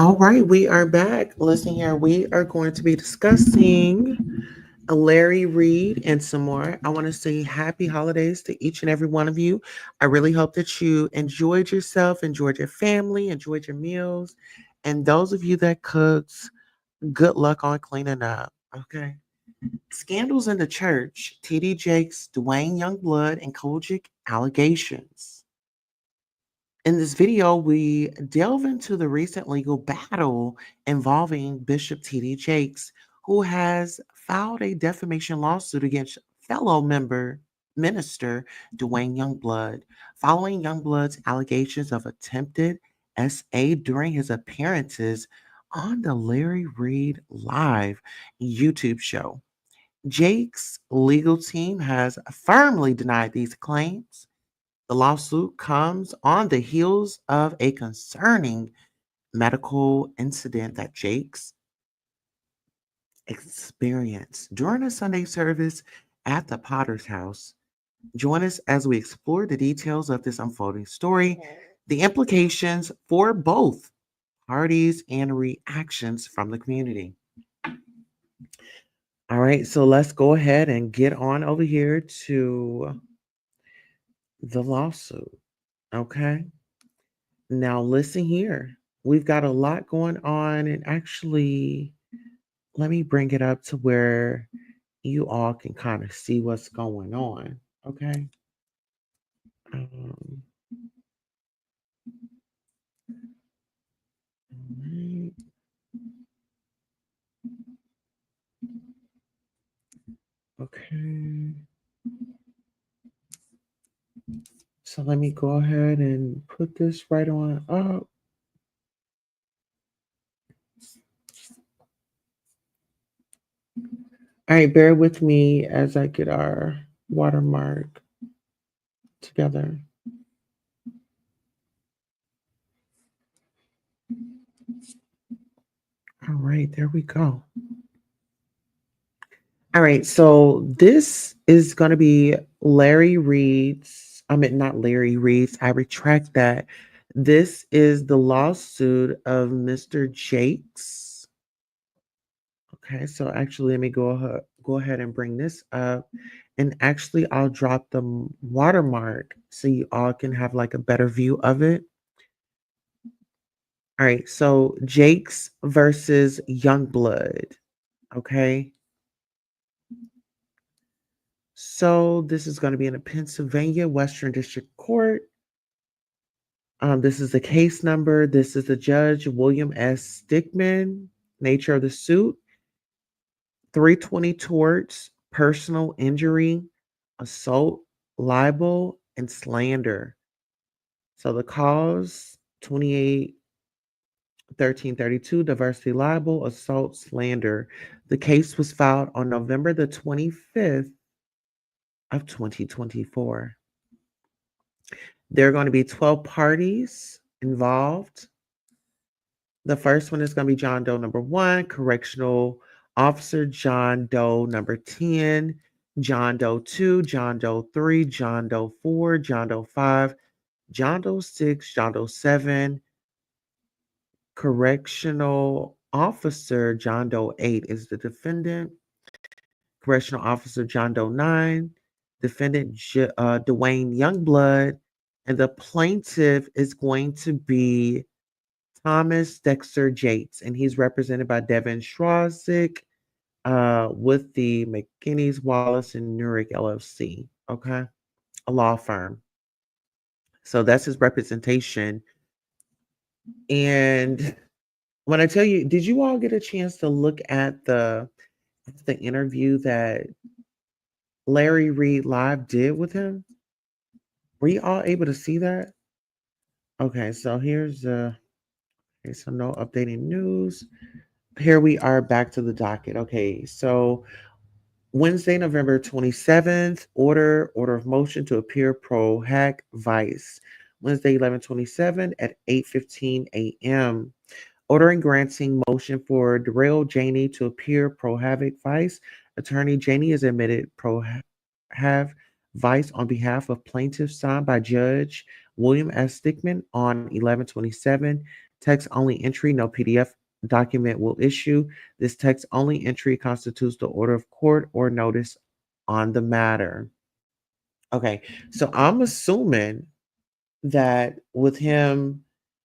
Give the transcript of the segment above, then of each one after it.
All right, we are back. Listen here, we are going to be discussing Larry Reid and some more. I want to say happy holidays to each and every one of you. I really hope that you enjoyed yourself, enjoyed your family, enjoyed your meals. And those of you that cooks, good luck on cleaning up. Okay. Scandals in the church, TD Jakes, Duane Youngblood, and COGIC allegations. In this video, we delve into the recent legal battle involving Bishop T.D. Jakes, who has filed a defamation lawsuit against fellow minister Duane Youngblood, following Youngblood's allegations of attempted SA during his appearances on the Larry Reid Live YouTube show. Jake's legal team has firmly denied these claims. The lawsuit comes on the heels of a concerning medical incident that Jake's experienced during a Sunday service at the Potter's house. Join us as we explore the details of this unfolding story, the implications for both parties, and reactions from the community. All right, so let's go ahead and get on over here to the lawsuit. Okay. Now, listen here. We've got a lot going on, and actually, let me bring it up to where you all can kind of see what's going on. Okay. Um, right. Okay. So let me go ahead and put this right on up. All right, bear with me as I get our watermark together. All right, there we go. All right, so this is going to be Larry Reid's. I mean, not Larry Reid's. I retract that. This is the lawsuit of Mr. Jakes. Okay, so actually, let me go ahead and bring this up, and actually, I'll drop the watermark so you all can have like a better view of it. All right, so Jakes versus Youngblood. Okay. So this is going to be in a Pennsylvania Western District Court. This is the case number. This is the judge, William S. Stickman. Nature of the suit, 320 torts, personal injury, assault, libel, and slander. So the cause, 28 1332, diversity libel, assault, slander. The case was filed on November the 25th of 2024. There are going to be 12 parties involved. The first one is going to be John Doe number 1, correctional officer John Doe number 10, John Doe 2, John Doe 3, John Doe 4, John Doe 5, John Doe 6, John Doe 7, correctional officer John Doe 8 is the defendant, correctional officer John Doe 9, defendant Duane Youngblood, and the plaintiff is going to be Thomas Dexter Yates, and he's represented by Devin Schrozik with the McKinney's, Wallace, and Nurick LLC, okay? A law firm. So that's his representation. And when I tell you, did you all get a chance to look at the interview that Larry Reid Live did with him? Were you all able to see that? Okay, so here's okay, so no updating news. Here we are back to the docket. Okay, so Wednesday, November 27th, order of motion to appear pro hack vice. Wednesday, 11/27 at 8:15 a.m. Ordering granting motion for Darrell Janey to appear pro havoc vice. Attorney Janey is admitted pro have vice on behalf of plaintiff signed by Judge William S. Stickman on 11/27. Text only entry, no PDF document will issue. This text only entry constitutes the order of court or notice on the matter. Okay, so I'm assuming that with him,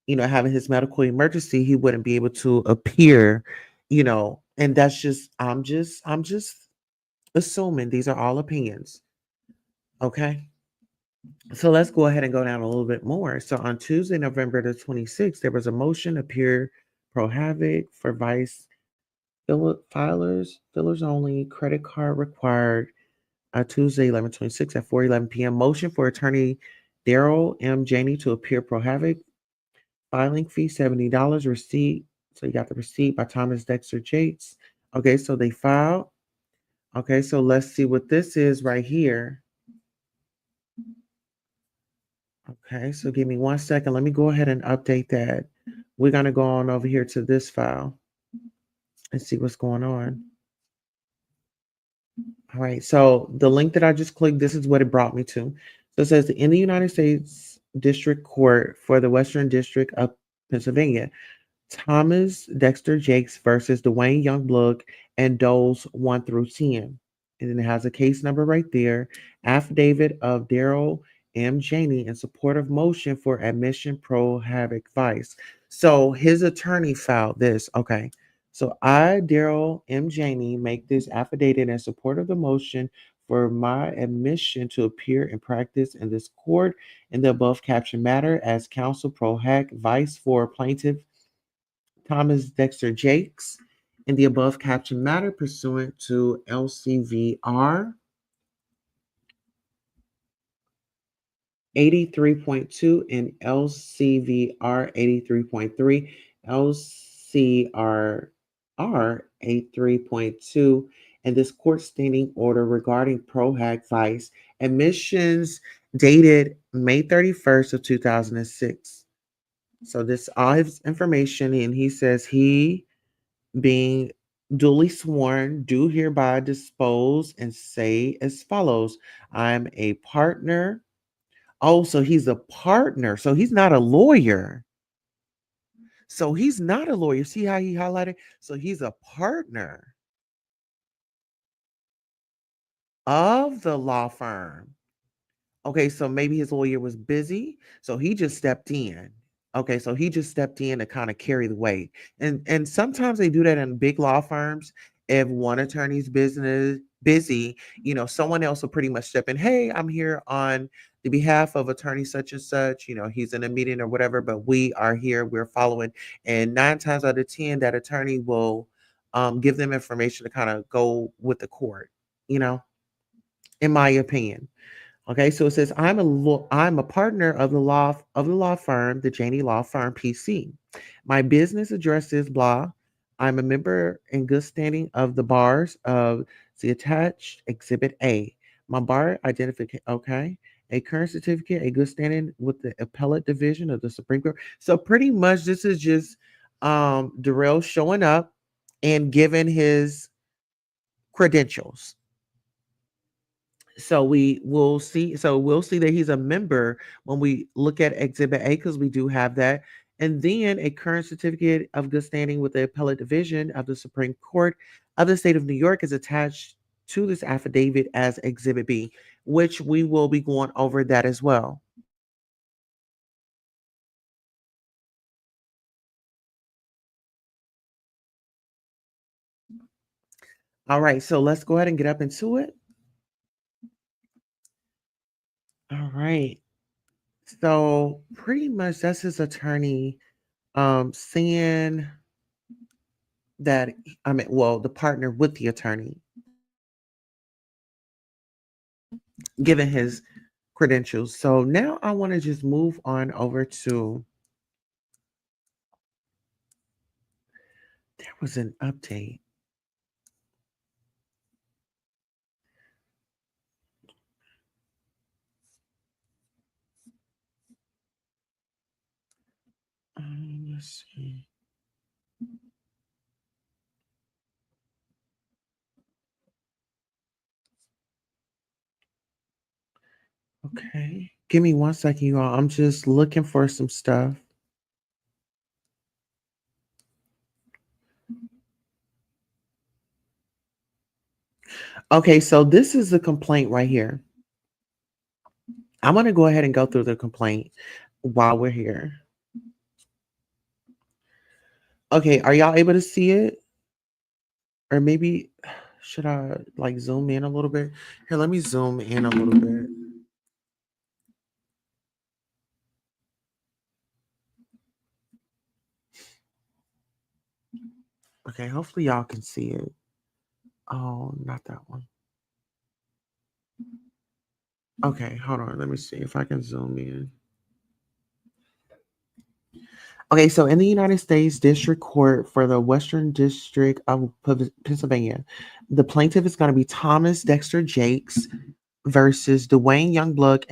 having his medical emergency, he wouldn't be able to appear, and that's just I'm just assuming these are all opinions. Okay. So let's go ahead and go down a little bit more. So on Tuesday, November the 26th, there was a motion appear pro havoc for vice fillers only, credit card required. Tuesday, 11/26 at 4:11 p.m. Motion for attorney Daryl M. Janey to appear pro havoc. Filing fee $70. Receipt. So you got the receipt by Thomas Dexter Jakes. Okay, so they filed. Okay, so let's see what this is right here. Okay, so give me 1 second. Let me go ahead and update that. We're going to go on over here to this file and see what's going on. All right, so the link that I just clicked, this is what it brought me to. So it says in the United States District Court for the Western District of Pennsylvania, Thomas Dexter Jakes versus Duane Youngblood and Doles 1 through 10. And then it has a case number right there. Affidavit of Daryl M. Janey in support of motion for admission pro havoc vice. So his attorney filed this. Okay. So I, Daryl M. Janey, make this affidavit in support of the motion for my admission to appear and practice in this court in the above captioned matter as counsel pro hac vice for plaintiff Thomas Dexter Jakes in the above captioned matter pursuant to LCVR 83.2 and LCVR 83.3, LCRR 83.2, and this court standing order regarding ProHack Vice admissions dated May 31st of 2006. So this all his information, and he says he being duly sworn, do hereby dispose and say as follows. I'm a partner. Oh, so he's a partner. So he's not a lawyer. So he's not a lawyer. See how he highlighted? So he's a partner of the law firm. Okay, so maybe his lawyer was busy, so he just stepped in. Okay, so he just stepped in to kind of carry the weight. And sometimes they do that in big law firms. If one attorney's business busy, someone else will pretty much step in. Hey, I'm here on the behalf of attorney such and such. He's in a meeting or whatever, but we are here, we're following. And 9 times out of 10, that attorney will give them information to kind of go with the court, you know, in my opinion. Okay, so it says I'm a partner of the law firm, the Janey Law Firm PC. My business address is blah. I'm a member in good standing of the bars of the attached Exhibit A. My bar identification. Okay, a current certificate, a good standing with the appellate division of the Supreme Court. So pretty much this is just Darrell showing up and giving his credentials. So we'll see that he's a member when we look at exhibit A, because we do have that. And then a current certificate of good standing with the appellate division of the Supreme Court of the state of New York is attached to this affidavit as exhibit B, which we will be going over that as well. All right, so let's go ahead and get up into it. All right. So pretty much that's his attorney saying that, well, the partner with the attorney given his credentials. So now I want to just move on over to, there was an update. Let's see. Okay. Give me 1 second, you all. I'm just looking for some stuff. Okay, so this is the complaint right here. I'm going to go ahead and go through the complaint while we're here. Okay, are y'all able to see it? Or maybe should I like zoom in a little bit? Here, let me zoom in a little bit. Okay, hopefully y'all can see it. Oh, not that one. Okay, hold on. Let me see if I can zoom in. Okay, so in the United States District Court for the Western District of Pennsylvania, the plaintiff is going to be Thomas Dexter Jakes versus Duane Youngblood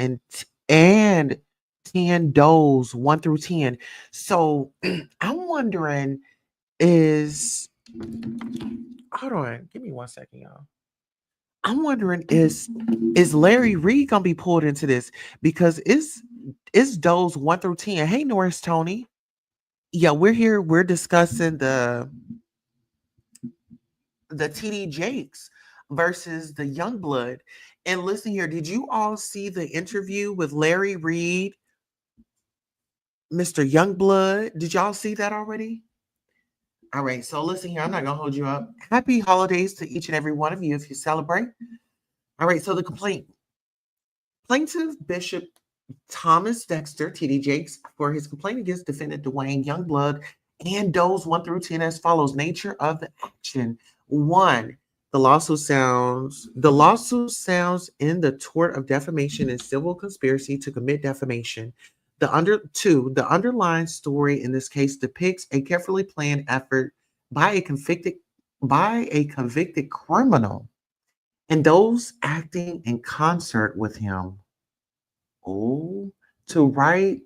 and 10 Does 1 through 10. So I'm wondering is hold on, give me 1 second, y'all. I'm wondering is Larry Reid gonna be pulled into this because it's Does 1 through 10. Hey Norris Tony. Yeah, we're here. We're discussing the TD Jakes versus the Youngblood. And listen here, did you all see the interview with Larry Reid, Mr. Youngblood? Did y'all see that already? All right, so listen here, I'm not gonna hold you up. Happy holidays to each and every one of you if you celebrate. All right, so the complaint. Plaintiff Bishop Thomas Dexter, TD Jakes, for his complaint against defendant Duane Youngblood and Does 1 through 10 as follows. Nature of the action. 1. The lawsuit sounds in the tort of defamation and civil conspiracy to commit defamation. The underlying story in this case depicts a carefully planned effort by a convicted criminal and those acting in concert with him. Oh, to write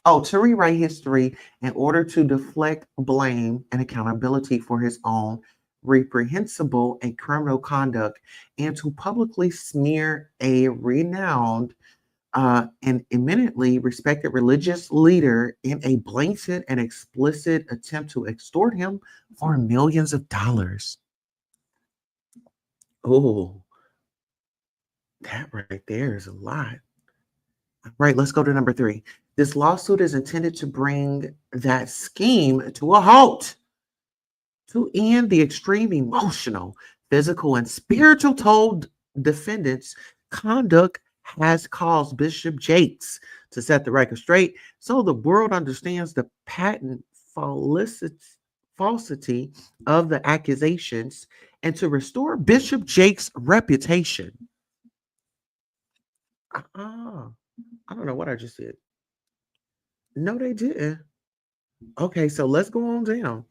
to rewrite history in order to deflect blame and accountability for his own reprehensible and criminal conduct and to publicly smear a renowned and eminently respected religious leader in a blatant and explicit attempt to extort him for millions of dollars. Oh, that right there is a lot. Right, let's go to number 3. This lawsuit is intended to bring that scheme to a halt, to end the extreme emotional, physical, and spiritual toll defendants' conduct has caused Bishop Jakes to set the record straight so the world understands the patent falsity of the accusations and to restore Bishop Jakes' reputation. Ah, I don't know what I just said. No, they didn't. Okay, so let's go on down.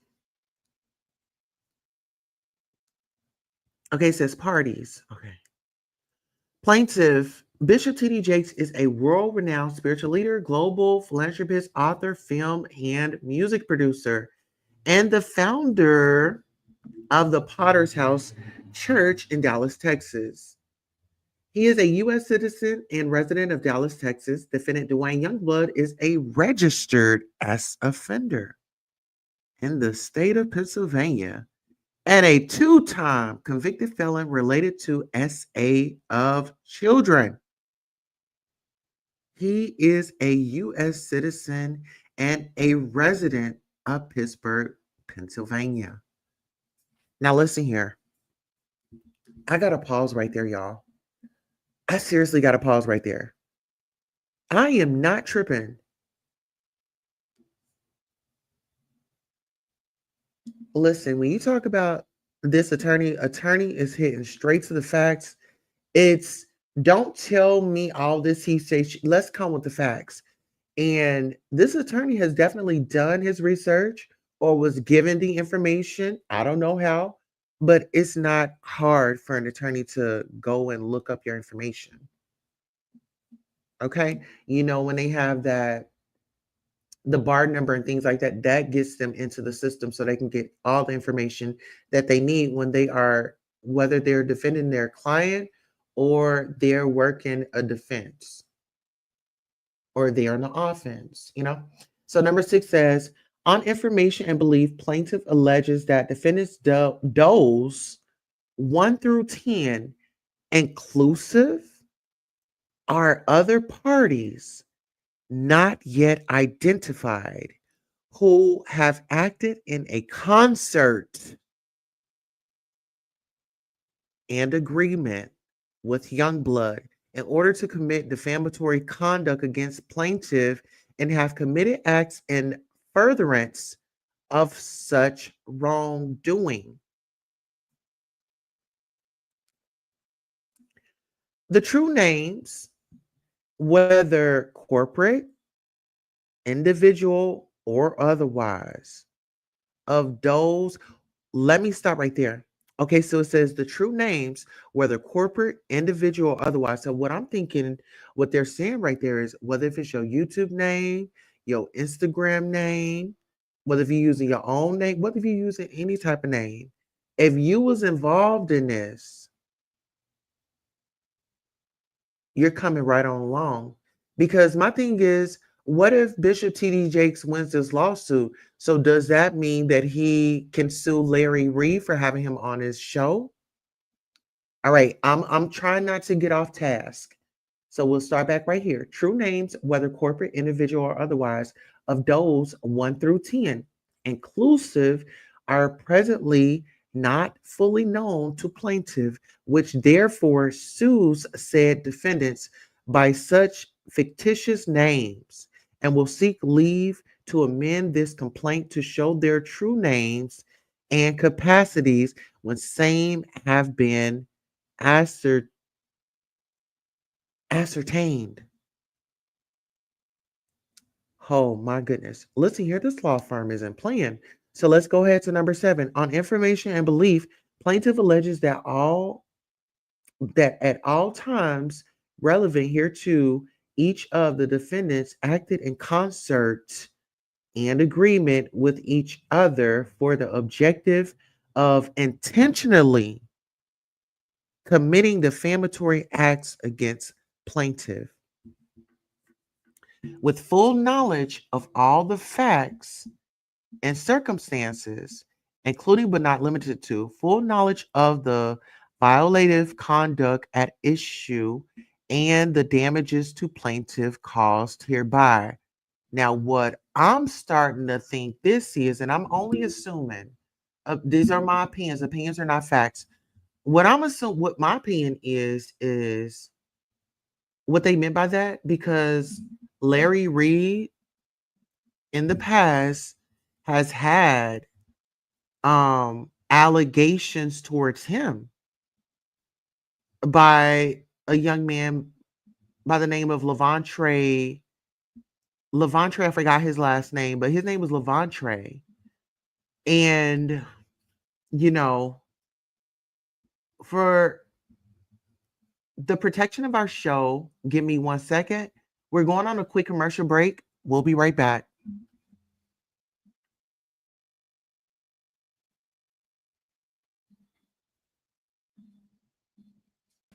Okay, it says parties. Okay. Plaintiff Bishop T.D. Jakes is a world renowned spiritual leader, global philanthropist, author, film, and music producer, and the founder of the Potter's House Church in Dallas, Texas. He is a U.S. citizen and resident of Dallas, Texas. Defendant Duane Youngblood is a registered sex offender in the state of Pennsylvania and a two-time convicted felon related to SA of children. He is a U.S. citizen and a resident of Pittsburgh, Pennsylvania. Now, listen here. I got to pause right there, y'all. I seriously got to pause right there. I am not tripping. Listen, when you talk about this attorney is hitting straight to the facts. It's don't tell me all this he says. Let's come with the facts. And this attorney has definitely done his research or was given the information. I don't know how, but it's not hard for an attorney to go and look up your information. Okay. When they have the bar number and things like that, that gets them into the system so they can get all the information that they need when they are, whether they're defending their client or they're working a defense or they're on the offense. So number 6 says, on information and belief, plaintiff alleges that defendants Does 1 through 10, inclusive, are other parties not yet identified who have acted in a concert and agreement with Youngblood in order to commit defamatory conduct against plaintiff and have committed acts in furtherance of such wrongdoing. The true names, whether corporate, individual, or otherwise, of those, let me stop right there. Okay, so it says the true names, whether corporate, individual, or otherwise. So what I'm thinking, what they're saying right there is whether if it's your YouTube name, your Instagram name, whether if you're using your own name, whether if you're using any type of name, if you was involved in this, you're coming right on along. Because my thing is, what if Bishop T.D. Jakes wins this lawsuit? So does that mean that he can sue Larry Reid for having him on his show? All right, I'm trying not to get off task. So we'll start back right here. True names, whether corporate, individual, or otherwise, of those 1 through 10, inclusive, are presently not fully known to plaintiff, which therefore sues said defendants by such fictitious names and will seek leave to amend this complaint to show their true names and capacities when same have been ascertained. Oh my goodness. Listen here, this law firm isn't playing. So let's go ahead to number 7. On information and belief, plaintiff alleges that at all times relevant hereto, each of the defendants acted in concert and agreement with each other for the objective of intentionally committing defamatory acts against plaintiff with full knowledge of all the facts and circumstances, including but not limited to full knowledge of the violative conduct at issue and the damages to plaintiff caused hereby. Now, what I'm starting to think this is, and I'm only assuming, these are my opinions. Opinions are not facts. What I'm assuming, what my opinion is what they meant by that, because Larry Reid in the past has had allegations towards him by a young man by the name of Levantre, I forgot his last name, but his name was Levantre. And you know, for the protection of our show, give me 1 second. We're going on a quick commercial break. We'll be right back.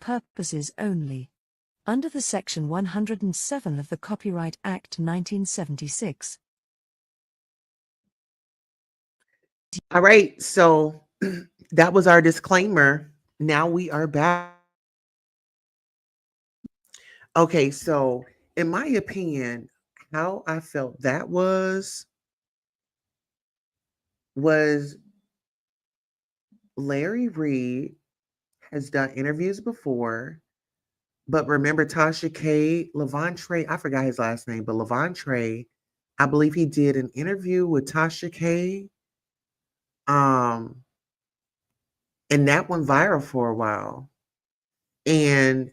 Purposes only. Under the Section 107 of the Copyright Act 1976. All right, so that was our disclaimer. Now we are back. Okay, so in my opinion, how I felt that was Larry Reid has done interviews before, but remember Tasha K, Levantre, I forgot his last name, but Levantre, I believe he did an interview with Tasha K. And that went viral for a while. And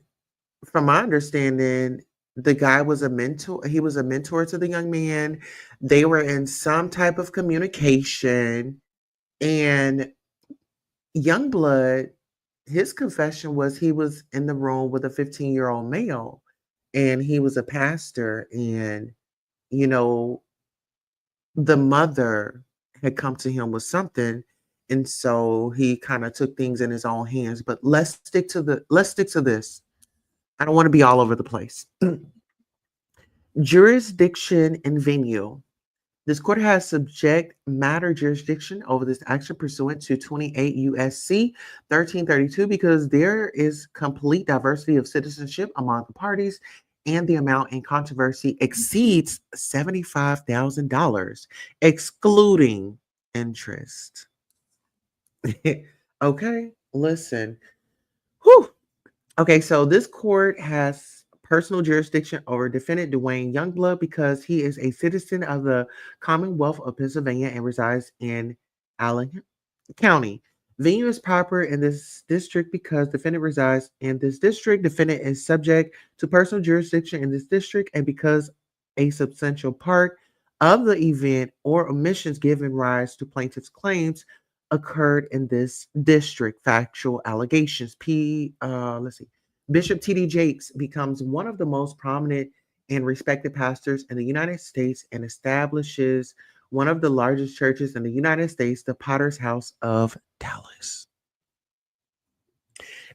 from my understanding, the guy was a mentor. He was a mentor to the young man. They were in some type of communication. And Youngblood, his confession was he was in the room with a 15-year-old male and he was a pastor. And, you know, the mother had come to him with something. And so he kind of took things in his own hands. But let's stick to this. I don't want to be all over the place. Jurisdiction and venue. This court has subject matter jurisdiction over this action pursuant to 28 USC 1332 because there is complete diversity of citizenship among the parties and the amount in controversy exceeds $75,000, excluding interest. Okay, listen. Whew. Okay, so this court has personal jurisdiction over defendant Duane Youngblood because he is a citizen of the Commonwealth of Pennsylvania and resides in Allen County. Venue is proper in this district because defendant resides in this district. Defendant is subject to personal jurisdiction in this district, and because a substantial part of the event or omissions giving rise to plaintiff's claims occurred in this district. Factual allegations. Let's see. Bishop T.D. Jakes becomes one of the most prominent and respected pastors in the United States and establishes one of the largest churches in the United States, the Potter's House of Dallas.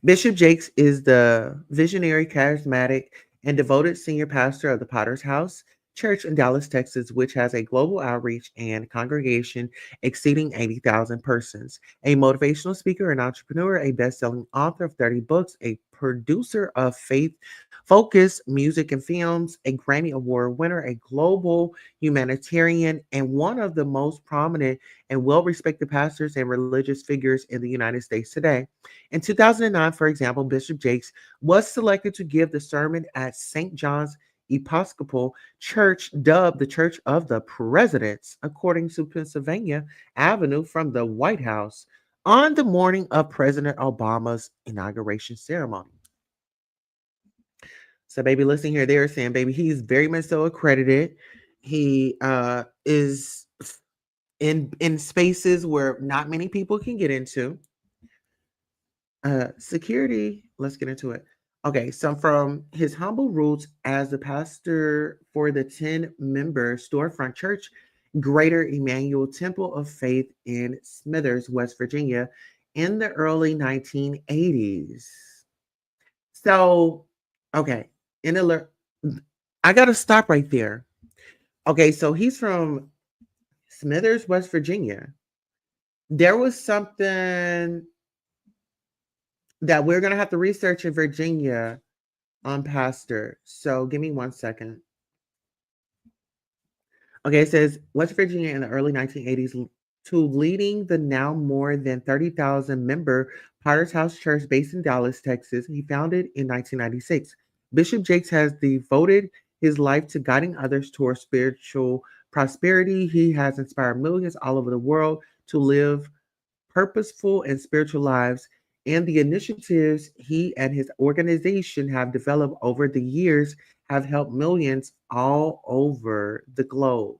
Bishop Jakes is the visionary, charismatic, and devoted senior pastor of the Potter's House Church in Dallas, Texas, which has a global outreach and congregation exceeding 80,000 persons. A motivational speaker and entrepreneur, a best-selling author of 30 books, a producer of faith-focused music and films, a Grammy Award winner, a global humanitarian, and one of the most prominent and well-respected pastors and religious figures in the United States today. In 2009, for example, Bishop Jakes was selected to give the sermon at St. John's Episcopal Church, dubbed the Church of the Presidents, according to Pennsylvania Avenue from the White House, on the morning of President Obama's inauguration ceremony. So, baby, listen here. They're saying, baby, he's very much so accredited. He is in spaces where not many people can get into. Security, let's get into it. Okay, so from his humble roots as the pastor for the 10-member storefront church, Greater Emmanuel Temple of Faith in Smithers, West Virginia, in the early 1980s. So, okay, in the I gotta stop right there. Okay, so he's from Smithers, West Virginia. There was something that we're gonna have to research in Virginia on pastor. So give me 1 second. Okay, it says West Virginia in the early 1980s to leading the now more than 30,000 member Potter's House Church based in Dallas, Texas. He founded in 1996. Bishop Jakes has devoted his life to guiding others towards spiritual prosperity. He has inspired millions all over the world to live purposeful and spiritual lives, and the initiatives he and his organization have developed over the years have helped millions all over the globe.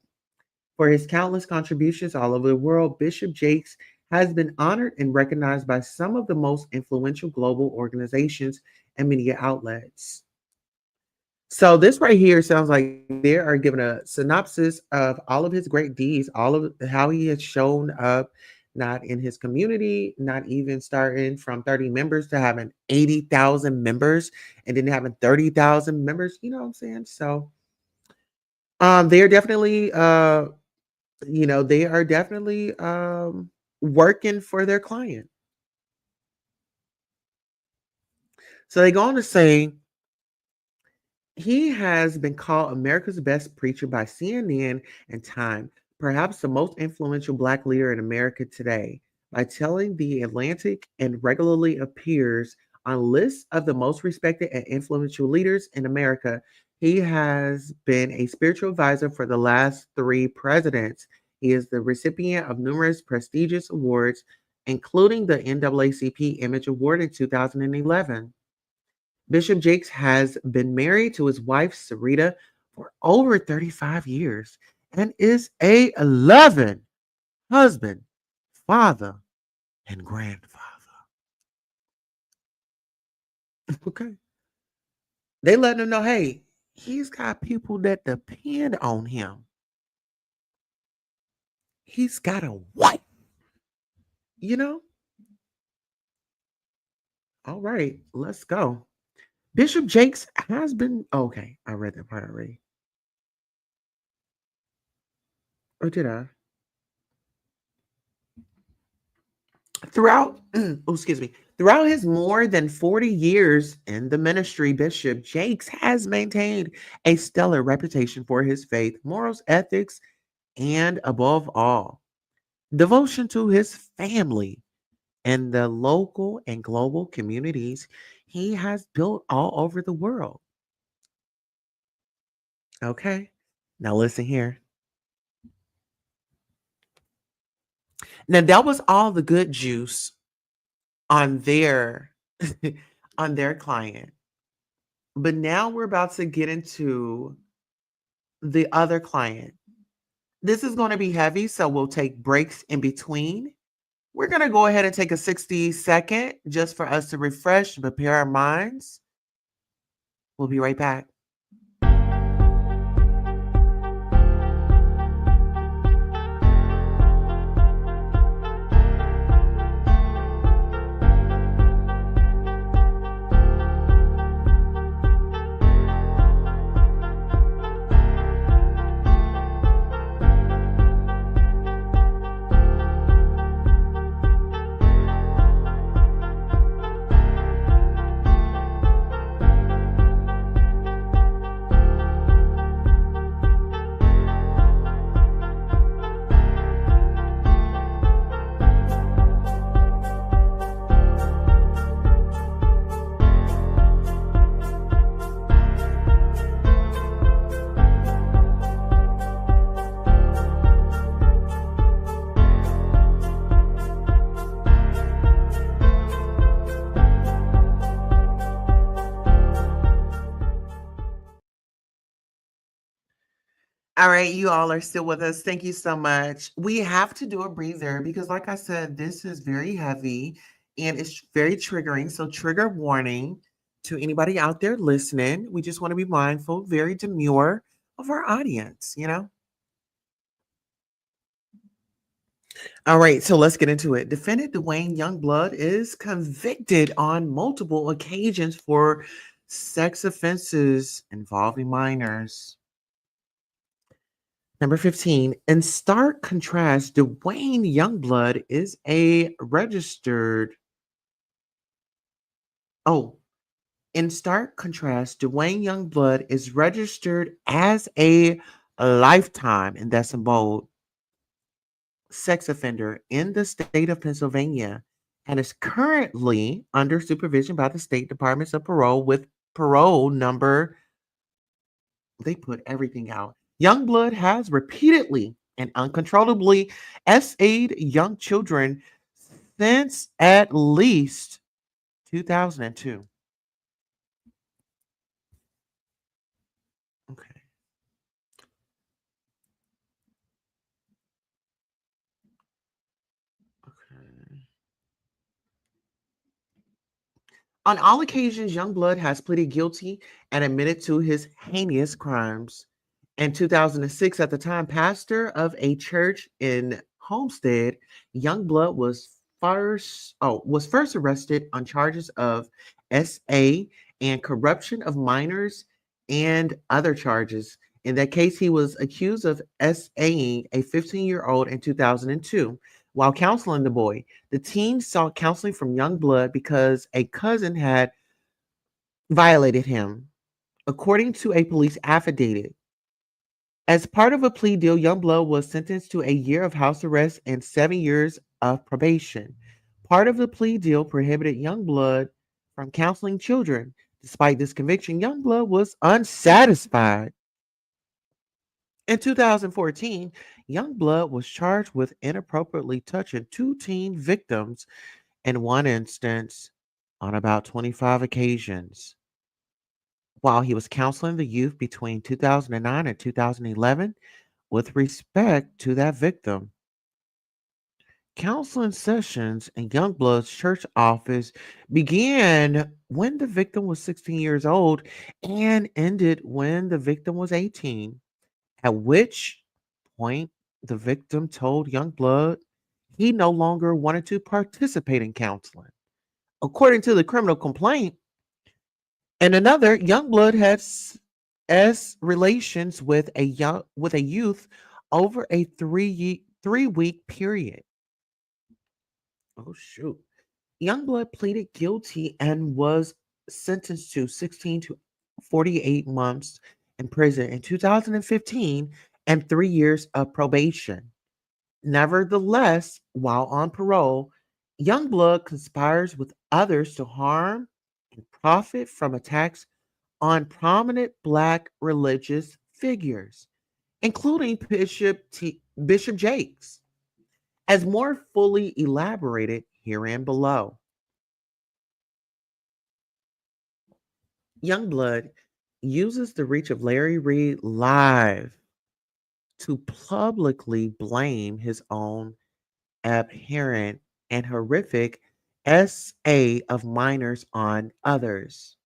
For his countless contributions all over the world, Bishop Jakes has been honored and recognized by some of the most influential global organizations and media outlets. So this right here sounds like they are giving a synopsis of all of his great deeds, all of how he has shown up, not in his community, not even starting from 30 members to having 80,000 members and then having 30,000 members. You know what I'm saying? So they're definitely they are definitely working for their client. So they go on to say he has been called America's best preacher by CNN and Time, perhaps the most influential Black leader in America today, by telling The Atlantic and regularly appears on lists of the most respected and influential leaders in America. He has been a spiritual advisor for the last three presidents. He is the recipient of numerous prestigious awards, including the NAACP Image Award in 2011. Bishop Jakes has been married to his wife, Sarita, for over 35 years and is a loving husband, father, and grandfather. Okay. They letting him know, hey, he's got people that depend on him. He's got a wife, you know? All right, let's go. Bishop Jakes has been okay. I read that part already. Or did I? Throughout, excuse me, throughout his more than 40 years in the ministry, Bishop Jakes has maintained a stellar reputation for his faith, morals, ethics, and above all, devotion to his family and the local and global communities he has built all over the world. Okay, now listen here. Now that was all the good juice on their on their client. But now we're about to get into the other client. This is going to be heavy, so we'll take breaks in between. We're going to go ahead and take a 60-second just for us to refresh and prepare our minds. We'll be right back. All right, you all are still with us. Thank you so much. We have to do a breather because, like I said, this is very heavy and it's very triggering. So, trigger warning to anybody out there listening. We just want to be mindful, very demure of our audience. All right, so let's get into it. Defendant Duane Youngblood is convicted on multiple occasions for sex offenses involving minors. Number 15, in stark contrast, Duane Youngblood is a registered. Oh, in stark contrast, Duane Youngblood is registered as a lifetime, and that's in bold, sex offender in the state of Pennsylvania and is currently under supervision by the state departments of parole with parole number. They put everything out. Youngblood has repeatedly and uncontrollably essayed young children since at least 2002. Okay. Okay. On all occasions, Youngblood has pleaded guilty and admitted to his heinous crimes. In 2006, at the time pastor of a church in Homestead, Youngblood was first arrested on charges of SA and corruption of minors and other charges. In that case, he was accused of SAing a 15-year-old in 2002 while counseling the boy. The teen sought counseling from Youngblood because a cousin had violated him, according to a police affidavit. As part of a plea deal, Youngblood was sentenced to a year of house arrest and 7 years of probation. Part of the plea deal prohibited Youngblood from counseling children. Despite this conviction, Youngblood was unsatisfied. In 2014, Youngblood was charged with inappropriately touching two teen victims in one instance on about 25 occasions. While he was counseling the youth between 2009 and 2011 with respect to that victim. Counseling sessions in Youngblood's church office began when the victim was 16 years old and ended when the victim was 18, at which point the victim told Youngblood he no longer wanted to participate in counseling. According to the criminal complaint, and another, Youngblood had relations with a youth over a 3-week period. Oh shoot. Youngblood pleaded guilty and was sentenced to 16 to 48 months in prison in 2015 and 3 years of probation. Nevertheless, while on parole, Youngblood conspires with others to harm and profit from attacks on prominent Black religious figures, including Bishop Jakes, as more fully elaborated herein below. Youngblood uses the reach of Larry Reid Live to publicly blame his own abhorrent and horrific SA of minors on others,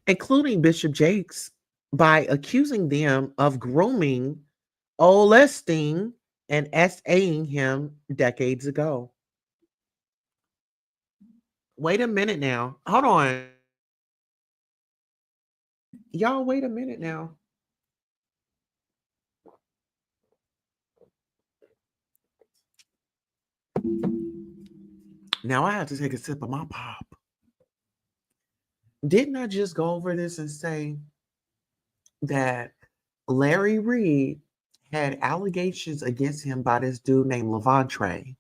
including Bishop Jakes, by accusing them of grooming, molesting, and SAing him decades ago. Wait a minute now. Hold on. Y'all, wait a minute now. Now I have to take a sip of my pop. Didn't I just go over this and say that Larry Reid had allegations against him by this dude named Levantre?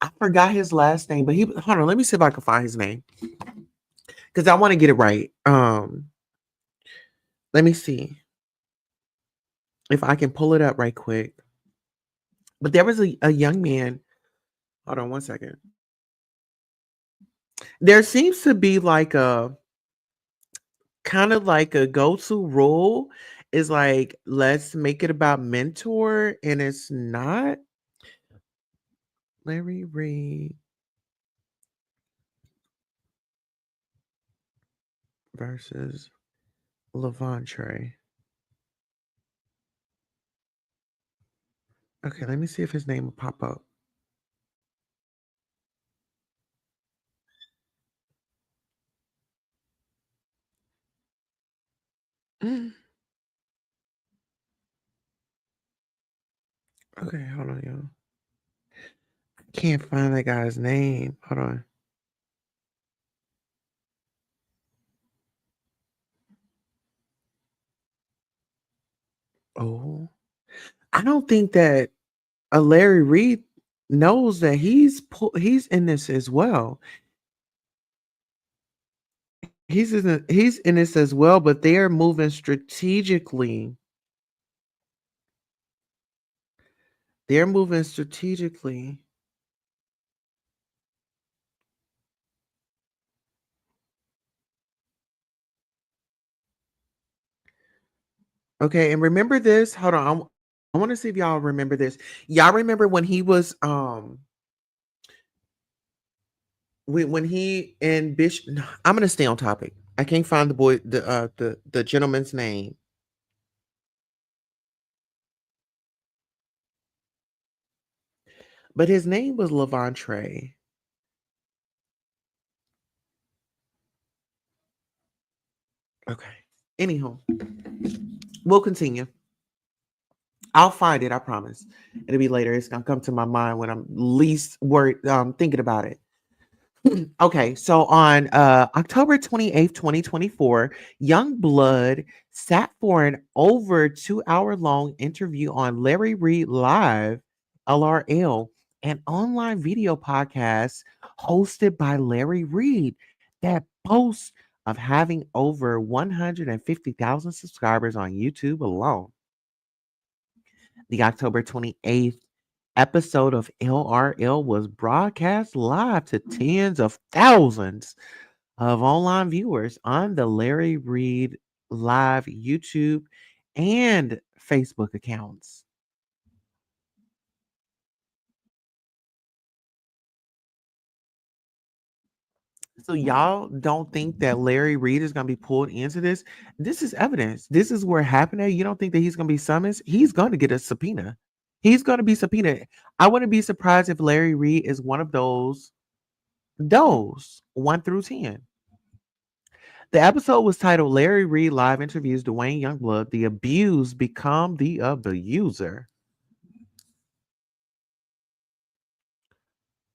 I forgot his last name, but he hold on, let me see if I can find his name. Because I want to get it right. Let me see if I can pull it up right quick. But there was a young man. Hold on one second. There seems to be like a kind of like a go-to rule is like let's make it about mentor, and it's not. Larry Reid versus Levantre. Okay, let me see if his name will pop up. Mm. Okay, hold on, y'all. Can't find that guy's name. Hold on. Oh, I don't think that Larry Reid knows that he's in this as well. He's in this as well, but they're moving strategically. They're moving strategically. Okay, and remember this. Hold on. I want to see if y'all remember this. Y'all remember when he was when he and Bishop. No, I'm gonna stay on topic. I can't find the gentleman's name. But his name was Levantre. Okay. Anyhow, we'll continue. I'll find it. I promise. It'll be later. It's gonna come to my mind when I'm least worried thinking about it. Okay, so on October 28th, 2024, Youngblood sat for an over 2 hour long interview on Larry Reid Live, LRL, an online video podcast hosted by Larry Reid that boasts of having over 150,000 subscribers on YouTube alone. The October 28th episode of LRL was broadcast live to tens of thousands of online viewers on the Larry Reid Live YouTube and Facebook accounts. So y'all don't think that Larry Reid is going to be pulled into this? This is evidence. This is where it happened. You don't think that he's going to be summoned? He's going to get a subpoena. He's going to be subpoenaed. I wouldn't be surprised if Larry Reid is one of those 1 through 10. The episode was titled Larry Reid Live Interviews Duane Youngblood, The Abused Become the Abuser.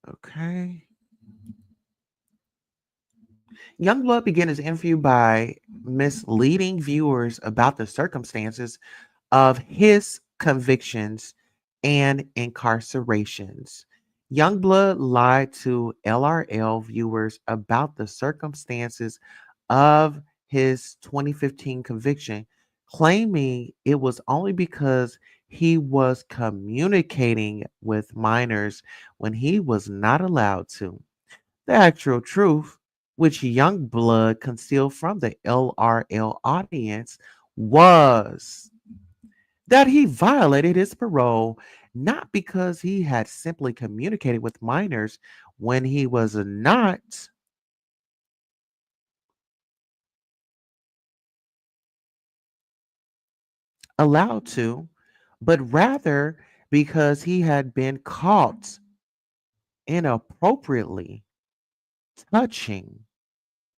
Okay. Youngblood began his interview by misleading viewers about the circumstances of his convictions and incarcerations. Youngblood lied to LRL viewers about the circumstances of his 2015 conviction, claiming it was only because he was communicating with minors when he was not allowed to. The actual truth, which Youngblood concealed from the LRL audience, was that he violated his parole not because he had simply communicated with minors when he was not allowed to, but rather because he had been caught inappropriately touching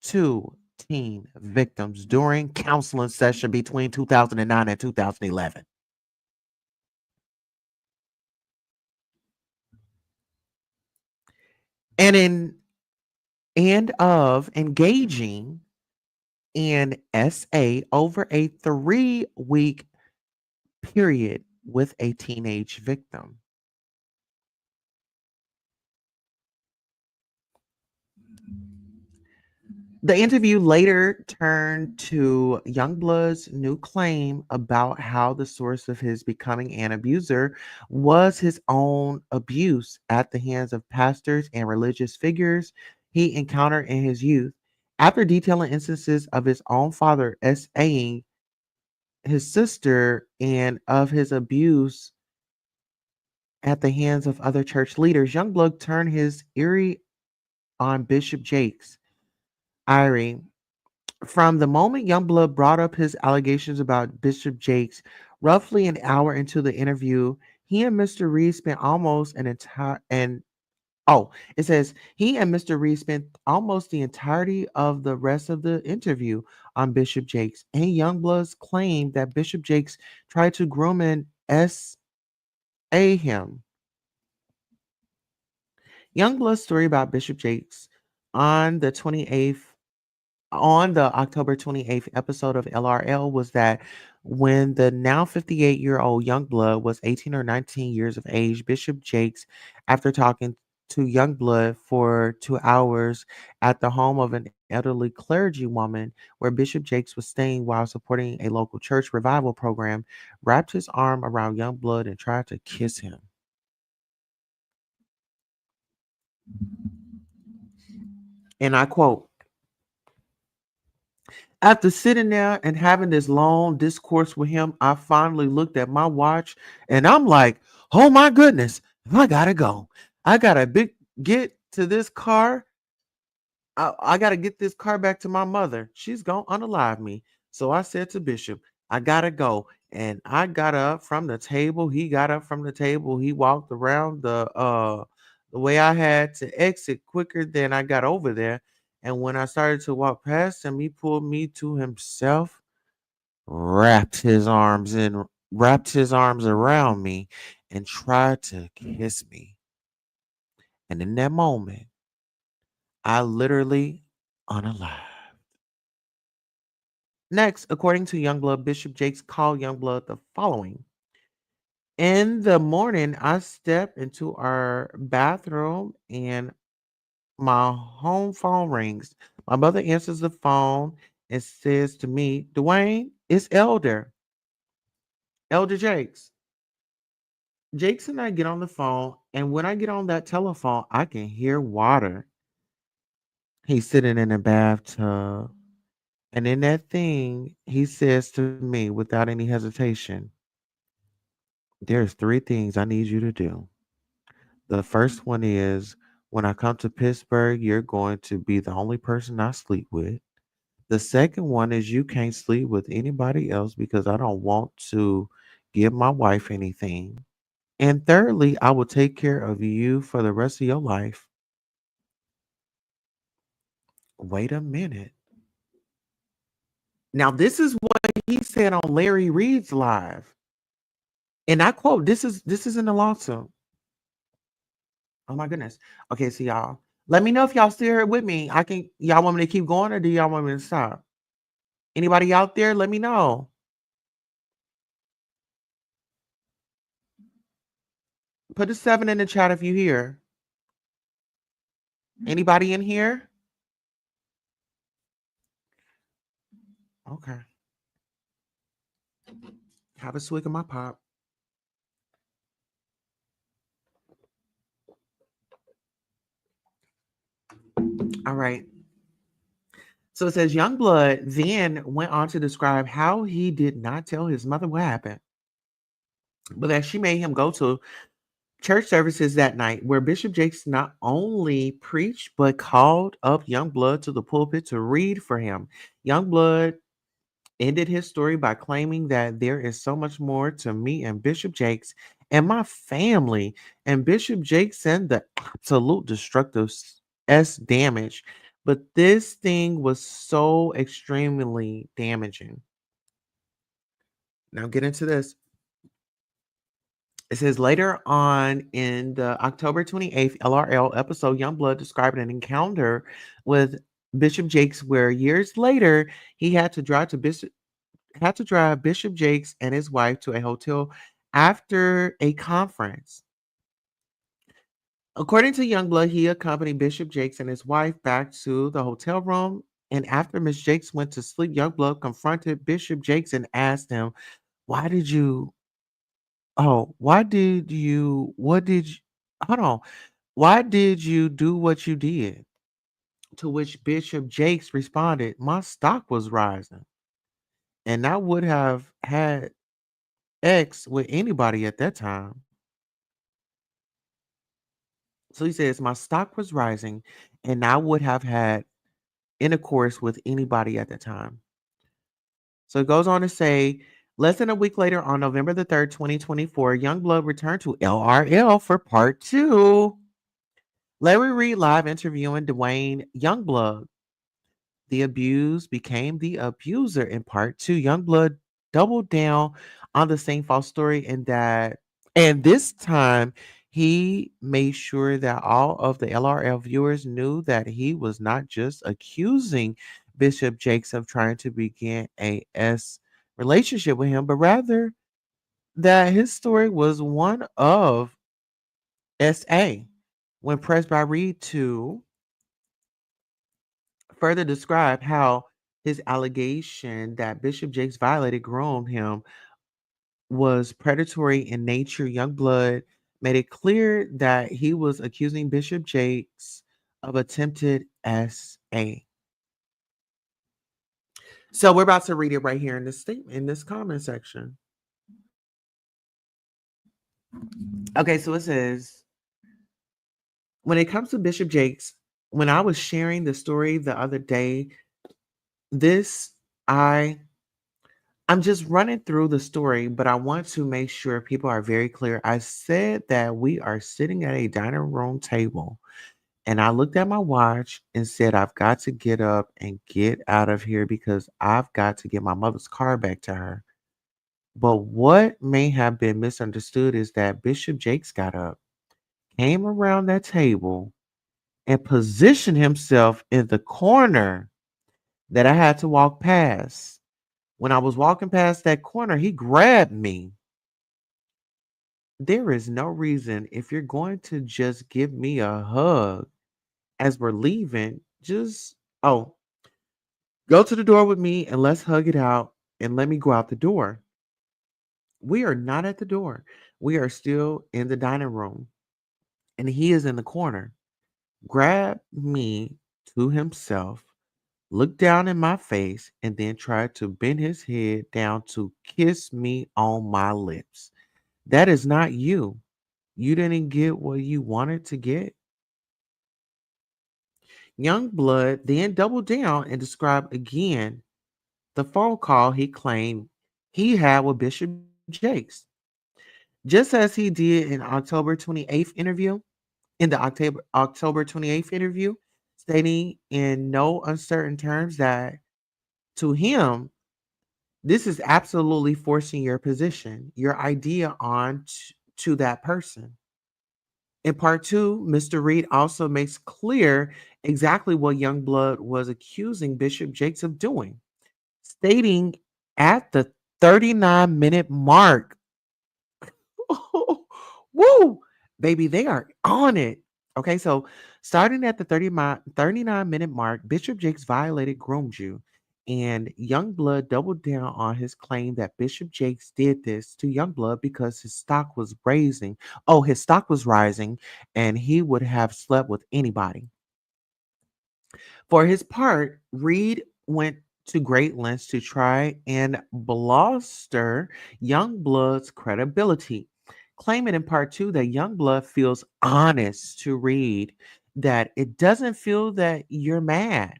two teen victims during counseling session between 2009 and 2011. And in and of engaging in SA over a 3-week period with a teenage victim. The interview later turned to Youngblood's new claim about how the source of his becoming an abuser was his own abuse at the hands of pastors and religious figures he encountered in his youth. After detailing instances of his own father SAing his sister and of his abuse at the hands of other church leaders, Youngblood turned his eerie on Bishop Jakes. Irie, from the moment Youngblood brought up his allegations about Bishop Jakes, roughly an hour into the interview, he and Mr. Reed spent almost an entire and oh, it says he and Mr. Reed spent almost the entirety of the rest of the interview on Bishop Jakes. And Youngblood's claim that Bishop Jakes tried to groom and SA him. Youngblood's story about Bishop Jakes on the 28th on the October 28th episode of LRL was that when the now 58-year-old Youngblood was 18 or 19 years of age, Bishop Jakes, after talking to Youngblood for 2 hours at the home of an elderly clergywoman where Bishop Jakes was staying while supporting a local church revival program, wrapped his arm around Youngblood and tried to kiss him. And I quote, after sitting there and having this long discourse with him, I finally looked at my watch and I'm like, oh my goodness, I gotta go. I gotta get to this car. I gotta get this car back to my mother. She's gonna unalive me. So I said to Bishop, I gotta go. And I got up from the table. He got up from the table. He walked around the way I had to exit quicker than I got over there. And when I started to walk past him, he pulled me to himself, wrapped his arms around me and tried to kiss me. And in that moment, I literally unalive. Next, according to Youngblood, Bishop Jakes called Youngblood the following. In the morning, I step into our bathroom and my home phone rings. My mother answers the phone and says to me, Duane, it's Elder Jakes. Jakes and I get on the phone, and when I get on that telephone, I can hear water. He's sitting in a bathtub. And in that thing, he says to me without any hesitation, there's 3 things I need you to do. The first one is when I come to Pittsburgh, you're going to be the only person I sleep with. The second one is you can't sleep with anybody else because I don't want to give my wife anything. And thirdly, I will take care of you for the rest of your life. Wait a minute. Now, this is what he said on Larry Reid's live. And I quote, this is in the lawsuit. Oh my goodness. Okay, so y'all, let me know if y'all still here with me. Y'all want me to keep going or do y'all want me to stop? Anybody out there? Let me know. Put a 7 in the chat if you hear. Anybody in here? Okay. Have a swig of my pop. All right. So it says Youngblood then went on to describe how he did not tell his mother what happened, but that she made him go to church services that night where Bishop Jakes not only preached but called up Youngblood to the pulpit to read for him. Youngblood ended his story by claiming that there is so much more to me and Bishop Jakes and my family, and Bishop Jakes and the absolute destructive S damage. But this thing was so extremely damaging. Now get into this. It says later on in the October 28th LRL episode, Youngblood described an encounter with Bishop Jakes where years later he had to drive Bishop Jakes and his wife to a hotel after a conference. According to Youngblood, he accompanied Bishop Jakes and his wife back to the hotel room. And after Miss Jakes went to sleep, Youngblood confronted Bishop Jakes and asked him, Why did you? Oh, why did you? What did you? Hold on. Why did you do what you did? To which Bishop Jakes responded, My stock was rising, and I would have had X with anybody at that time. So he says, My stock was rising, and I would have had intercourse with anybody at the time. So it goes on to say, less than a week later, on November the 3rd, 2024, Youngblood returned to LRL for part two. Larry Reid live interviewing Duane Youngblood. The abused became the abuser in part two. Youngblood doubled down on the same false story and this time he made sure that all of the LRL viewers knew that he was not just accusing Bishop Jakes of trying to begin a S relationship with him, but rather that his story was one of SA. When pressed by Reid to further describe how his allegation that Bishop Jakes violated groomed him was predatory in nature, Youngblood made it clear that he was accusing Bishop Jakes of attempted SA. So we're about to read it right here in this statement, in this comment section. Okay, so it says, when it comes to Bishop Jakes, when I was sharing the story the other day, this I I'm just running through the story, but I want to make sure people are very clear. I said that we are sitting at a dining room table, and I looked at my watch and said, I've got to get up and get out of here because I've got to get my mother's car back to her. But what may have been misunderstood is that Bishop Jakes got up, came around that table, and positioned himself in the corner that I had to walk past. When I was walking past that corner, he grabbed me. There is no reason if you're going to just give me a hug as we're leaving, oh, go to the door with me and let's hug it out and let me go out the door. We are not at the door. We are still in the dining room and he is in the corner. Grab me to himself, looked down in my face, and then tried to bend his head down to kiss me on my lips. That is not you. You didn't get what you wanted to get. Youngblood then doubled down and described again the phone call he claimed he had with Bishop Jakes. Just as he did in the October 28th interview, stating in no uncertain terms that to him, This is absolutely forcing your position, your idea on to that person. In part two, Mr. Reid also makes clear exactly what Youngblood was accusing Bishop Jakes of doing, stating at the 39-minute mark, woo, baby, they are on it. Okay, so starting at the 39-minute mark, Bishop Jakes violated groomed you, and Youngblood doubled down on his claim that Bishop Jakes did this to Youngblood because his stock was raising. Oh, his stock was rising, and he would have slept with anybody. For his part, Reid went to great lengths to try and bolster Youngblood's credibility, claiming in part two that Youngblood feels honest to Reid, that it doesn't feel that you're mad.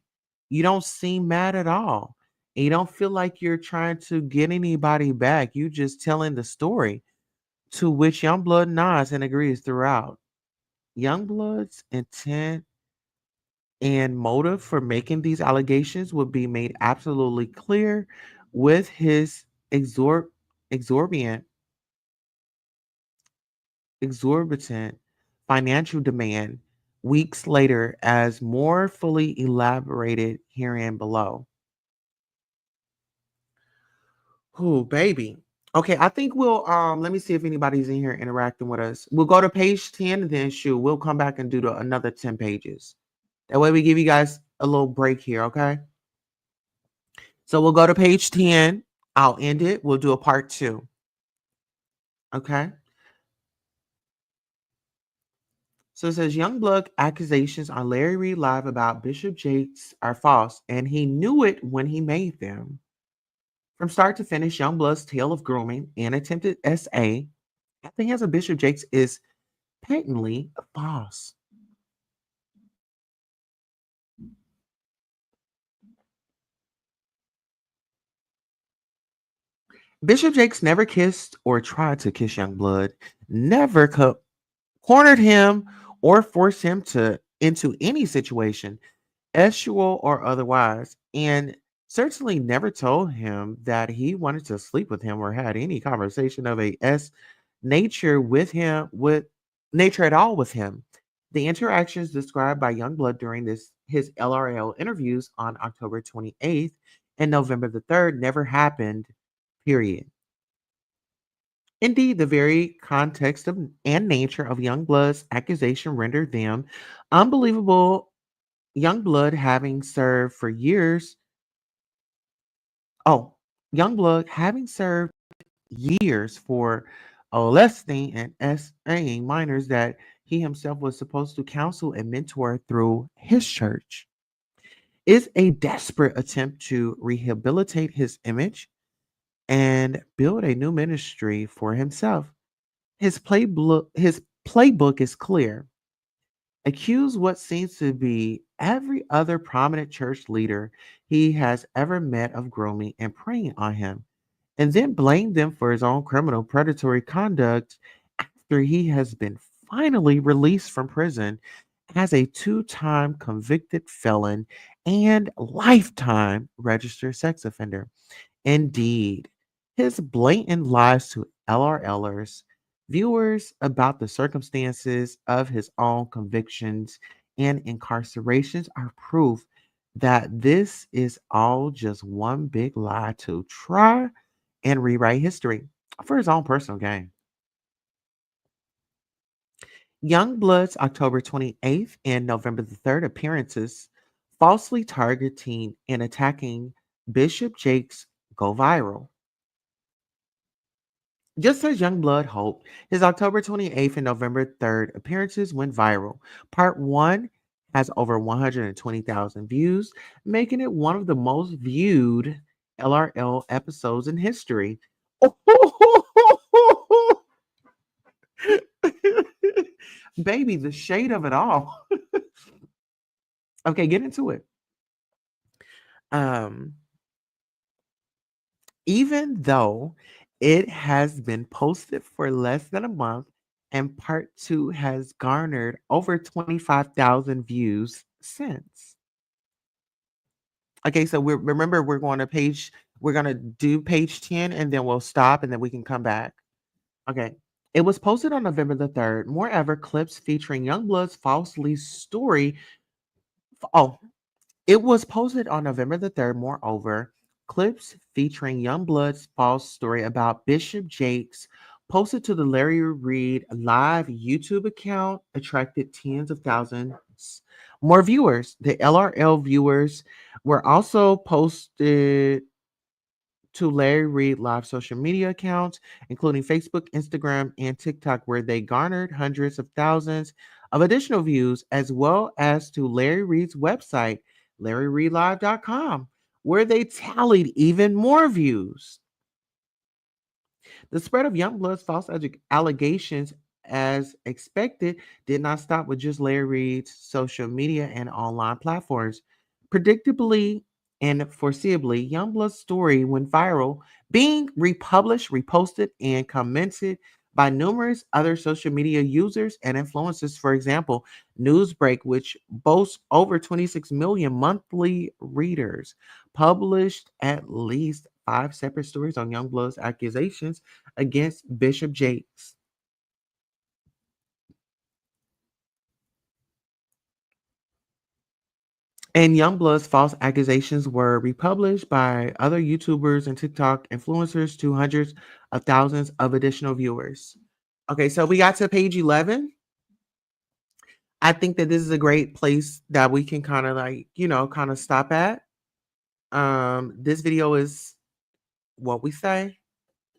You don't seem mad at all. And you don't feel like you're trying to get anybody back. You just telling the story, to which Youngblood nods and agrees throughout. Youngblood's intent and motive for making these allegations would be made absolutely clear with his exorbitant exorbitant financial demand weeks later, as more fully elaborated herein below. Oh, baby. Okay, I think we'll let me see if anybody's in here interacting with us. We'll go to page 10 and then shoot, we'll come back and do another 10 pages. That way we give you guys a little break here, okay? So we'll go to page 10. I'll end it. We'll do a part two. Okay. So it says Youngblood accusations on Larry Reid Live about Bishop Jakes are false, and he knew it when he made them. From start to finish, Youngblood's tale of grooming and attempted SA at the hands of Bishop Jakes is patently false. Bishop Jakes never kissed or tried to kiss Youngblood, never cornered him or forced him to into any situation, sexual or otherwise, and certainly never told him that he wanted to sleep with him or had any conversation of a S nature with him, with nature at all with him. The interactions described by Youngblood during this his LRL interviews on October 28th and November the 3rd never happened, period. Indeed, the very context of and nature of Youngblood's accusation rendered them unbelievable. Youngblood having served for years. Oh, Youngblood having served years for molesting and SAing minors that he himself was supposed to counsel and mentor through his church, is a desperate attempt to rehabilitate his image and build a new ministry for himself. His playbook is clear. Accuse what seems to be every other prominent church leader he has ever met of grooming and preying on him, and then blame them for his own criminal predatory conduct after he has been finally released from prison as a two-time convicted felon and lifetime registered sex offender. Indeed, his blatant lies to LRLers, viewers about the circumstances of his own convictions and incarcerations are proof that this is all just one big lie to try and rewrite history for his own personal gain. Youngblood's October 28th and November the 3rd appearances falsely targeting and attacking Bishop Jakes go viral. Just as Youngblood hoped, his October 28th and November 3rd appearances went viral. Part 1 has over 120,000 views, making it one of the most viewed LRL episodes in history. Baby, the shade of it all. Okay, get into it. Um, Even though it has been posted for less than a month and part two has garnered over 25,000 views since. Okay, so remember we're going to page We're going to do page 10 and then we'll stop and then we can come back. Okay. It was posted on November the 3rd. Moreover, clips featuring Youngblood's falsely story. Oh, it was posted on November the 3rd. Moreover, clips featuring Youngblood's false story about Bishop Jakes posted to the Larry Reid live YouTube account attracted tens of thousands more viewers. The LRL viewers were also posted to Larry Reid live social media accounts, including Facebook, Instagram, and TikTok, where they garnered hundreds of thousands of additional views, as well as to Larry Reid's website, LarryReidLive.com, where they tallied even more views. The spread of Youngblood's false allegations, as expected, did not stop with just Larry Reid's social media and online platforms. Predictably and foreseeably, Youngblood's story went viral, being republished, reposted, and commented by numerous other social media users and influencers. For example, Newsbreak, which boasts over 26 million monthly readers, published at least 5 separate stories on Youngblood's accusations against Bishop Jakes. And Youngblood's false accusations were republished by other YouTubers and TikTok influencers to hundreds of thousands of additional viewers. Okay, so we got to page 11. I think that this is a great place that we can kind of kind of stop at. This video is what we say.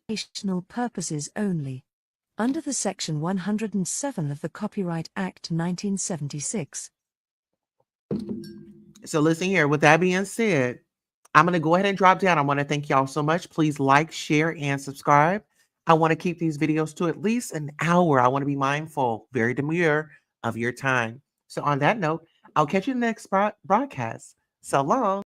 Educational purposes only. Under the Section 107 of the Copyright Act 1976. So listen here, with that being said, I'm going to go ahead and drop down. I want to thank y'all so much. Please like, share, and subscribe. I want to keep these videos to at least an hour. I want to be mindful, very demure of your time. So on that note, I'll catch you in the next broadcast. So long.